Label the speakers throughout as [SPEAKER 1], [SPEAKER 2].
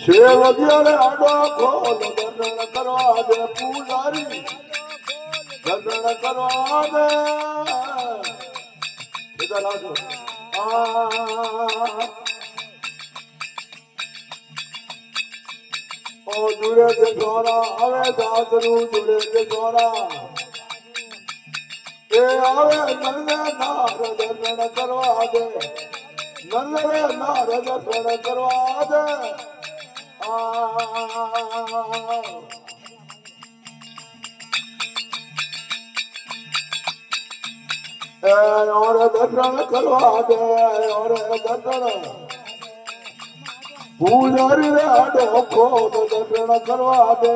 [SPEAKER 1] સેવજીને આડો ખોલ દર્શન કરવા દે પૂજારી દર્શન કરવા દે સીધા લાવજો ઓ જુડે કે સોરા આવે દાદરું જુડે કે સોરા એ આવે નંદે નાર દર્શન કરવા દે નંદે નાર દર્શન કરવા દે દર્શન કરવા દે દર્શન પૂજારી રે ડોખો દર્શન કરવા દે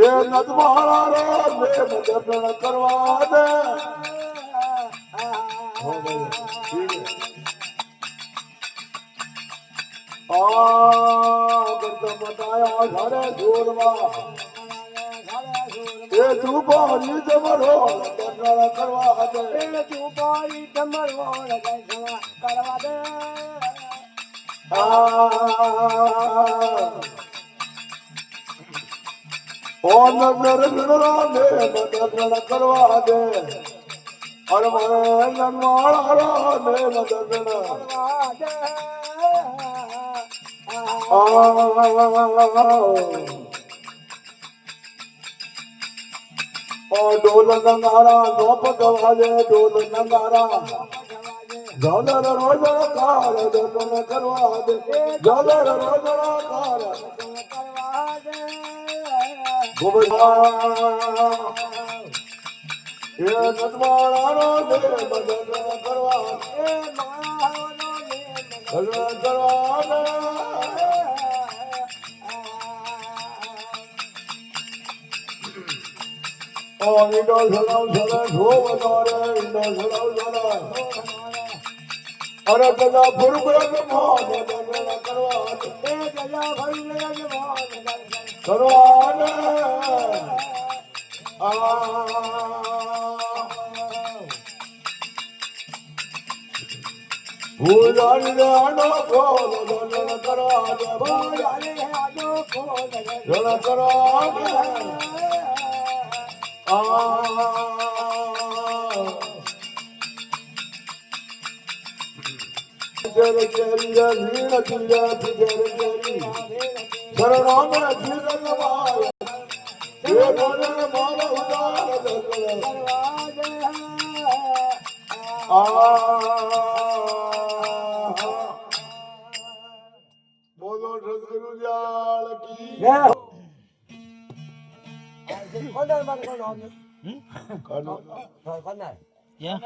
[SPEAKER 1] એ નદમાળા રે દર્શન કરવા દે बताया घरे जोरवा ए चुपारी जमरो दर्शन करवा दे ए चुपारी जमरो दर्शन करवा दे ओ नजर गिरा दे दर्शन करवा दे और मन ननवाड़ा ने दर्शन करवा दे डोल नंगारा नोप गवाजे डोल नंगारा झालर रोजर कार दर्शन करवा दे झालर रोजर कार दर्शन करवा दे ये नदवाड़ा रो दे दर्शन करवा दे दर्शन करवा दे ઈંડો સલાવ સલા ઢોવ તારે ઈંડો સલાવ સલા અરે કદા ફુરબ્રત મોન દર્શન કરવા એ કદા ફુરબ્રત મોન કરવા ને ભૂલારી રે આડો ખોલ દર્શન કરવા દે ભૂલારી રે આડો ખોલ દર્શન કરવા દે जर चरिया वीण किया जर चरी शरणों में जीवन माया ये बोले माला उदार दर्शन बोलो सदगुरु दयाल की Con đây mà con nói. Con này. Yeah.